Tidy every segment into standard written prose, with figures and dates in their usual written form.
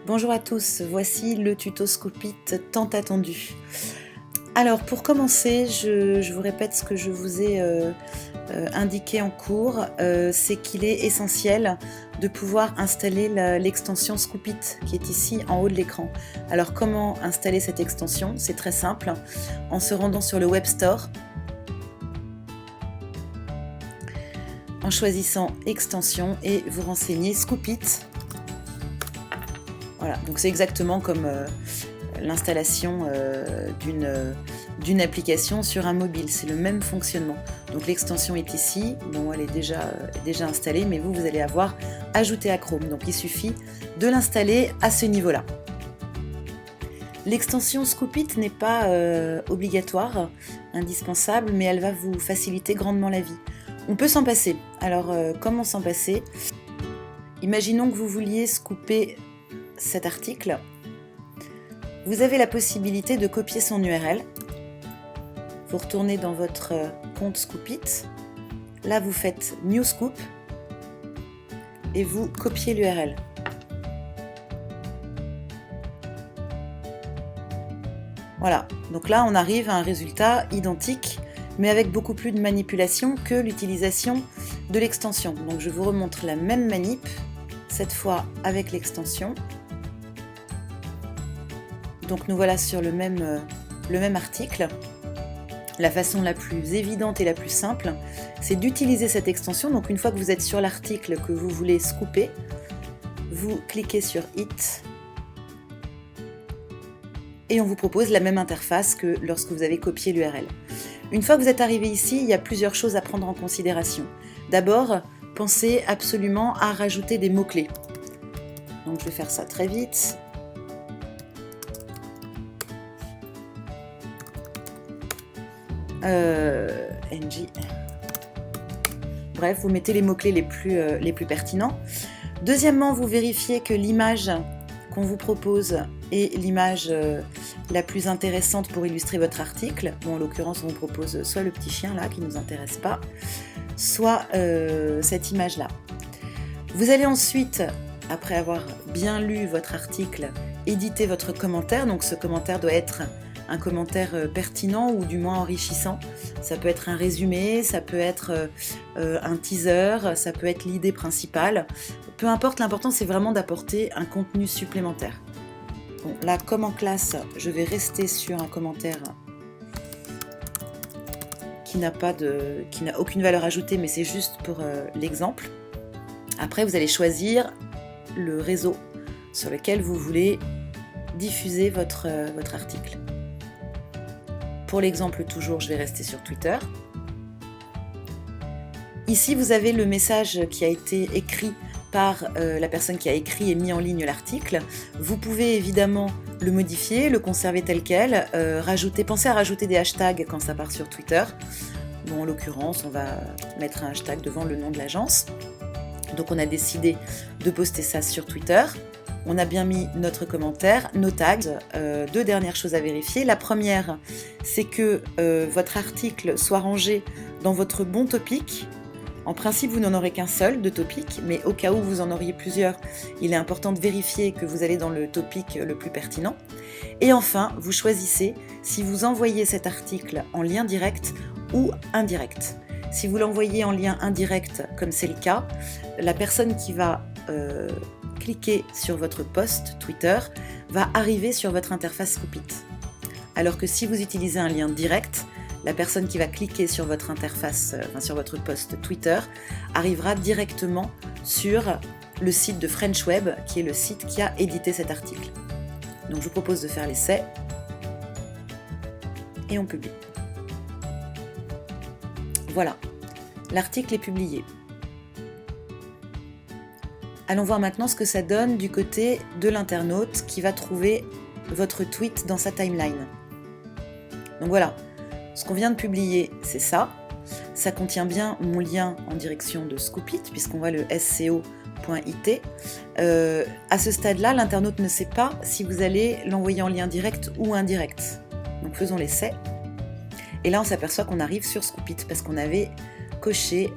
Bonjour à tous, voici le tuto Scoopit tant attendu. Alors pour commencer, je vous répète ce que je vous ai indiqué en cours, c'est qu'il est essentiel de pouvoir installer l'extension Scoopit qui est ici en haut de l'écran. Alors comment installer cette extension? C'est très simple, en se rendant sur le Web Store, en choisissant extension et vous renseignez Scoopit. Voilà, donc c'est exactement comme l'installation d'une application sur un mobile, c'est le même fonctionnement. Donc l'extension est ici, bon elle est déjà installée, mais vous allez avoir ajouté à Chrome, donc il suffit de l'installer à ce niveau-là. L'extension Scoopit n'est pas obligatoire, indispensable, mais elle va vous faciliter grandement la vie. On peut s'en passer. Alors comment s'en passer? Imaginons que vous vouliez scooper cet article. Vous avez la possibilité de copier son URL. Vous retournez dans votre compte Scoopit. Là, vous faites New Scoop et vous copiez l'URL. Voilà, donc là, on arrive à un résultat identique, mais avec beaucoup plus de manipulation que l'utilisation de l'extension. Donc, je vous remontre la même manip, cette fois avec l'extension. Donc nous voilà sur le même article. La façon la plus évidente et la plus simple, c'est d'utiliser cette extension. Donc une fois que vous êtes sur l'article que vous voulez scooper, vous cliquez sur It et on vous propose la même interface que lorsque vous avez copié l'URL. Une fois que vous êtes arrivé ici, il y a plusieurs choses à prendre en considération. D'abord, pensez absolument à rajouter des mots-clés. Donc je vais faire ça très vite. NG. Bref, vous mettez les mots-clés les plus pertinents. Deuxièmement, vous vérifiez que l'image qu'on vous propose est l'image la plus intéressante pour illustrer votre article. Bon, en l'occurrence, on vous propose soit le petit chien là qui ne nous intéresse pas, soit cette image-là. Vous allez ensuite, après avoir bien lu votre article, éditer votre commentaire. Donc ce commentaire doit être un commentaire pertinent ou du moins enrichissant. Ça peut être un résumé, ça peut être un teaser, ça peut être l'idée principale. Peu importe, l'important c'est vraiment d'apporter un contenu supplémentaire. Bon, là, comme en classe, je vais rester sur un commentaire qui n'a aucune valeur ajoutée, mais c'est juste pour l'exemple. Après, vous allez choisir le réseau sur lequel vous voulez diffuser votre article. Pour l'exemple toujours, je vais rester sur Twitter. Ici, vous avez le message qui a été écrit par la personne qui a écrit et mis en ligne l'article. Vous pouvez évidemment le modifier, le conserver tel quel, pensez à rajouter des hashtags quand ça part sur Twitter. Bon, en l'occurrence, on va mettre un hashtag devant le nom de l'agence. Donc on a décidé de poster ça sur Twitter. On a bien mis notre commentaire, nos tags. Deux dernières choses à vérifier. La première, c'est que votre article soit rangé dans votre bon topic. En principe, vous n'en aurez qu'un seul de topic, mais au cas où vous en auriez plusieurs, il est important de vérifier que vous allez dans le topic le plus pertinent. Et enfin, vous choisissez si vous envoyez cet article en lien direct ou indirect. Si vous l'envoyez en lien indirect, comme c'est le cas, la personne qui va cliquer sur votre post Twitter va arriver sur votre interface Scoopit. Alors que si vous utilisez un lien direct, la personne qui va cliquer sur votre interface, sur votre post Twitter, arrivera directement sur le site de French Web, qui est le site qui a édité cet article. Donc je vous propose de faire l'essai et on publie. Voilà, l'article est publié. Allons voir maintenant ce que ça donne du côté de l'internaute qui va trouver votre tweet dans sa timeline. Donc voilà, ce qu'on vient de publier, c'est ça. Ça contient bien mon lien en direction de Scoopit, puisqu'on voit le sco.it. À ce stade-là, l'internaute ne sait pas si vous allez l'envoyer en lien direct ou indirect. Donc faisons l'essai. Et là, on s'aperçoit qu'on arrive sur Scoopit, parce qu'on avait coché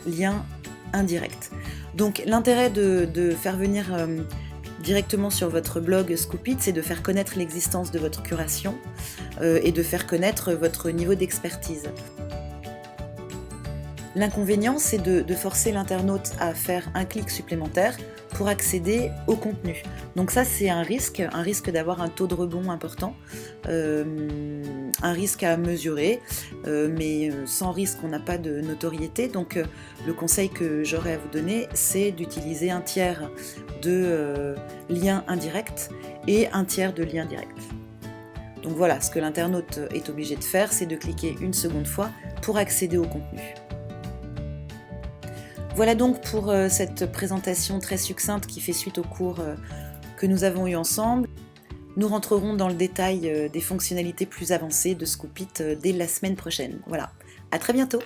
lien indirect. Donc l'intérêt de faire venir directement sur votre blog Scoop It, c'est de faire connaître l'existence de votre curation et de faire connaître votre niveau d'expertise. L'inconvénient, c'est de forcer l'internaute à faire un clic supplémentaire pour accéder au contenu. Donc ça, c'est un risque d'avoir un taux de rebond important, un risque à mesurer, mais sans risque, on n'a pas de notoriété. Donc le conseil que j'aurais à vous donner, c'est d'utiliser un tiers de liens indirects et un tiers de liens directs. Donc voilà, ce que l'internaute est obligé de faire, c'est de cliquer une seconde fois pour accéder au contenu. Voilà donc pour cette présentation très succincte qui fait suite au cours que nous avons eu ensemble. Nous rentrerons dans le détail des fonctionnalités plus avancées de Scoop It dès la semaine prochaine. Voilà, à très bientôt!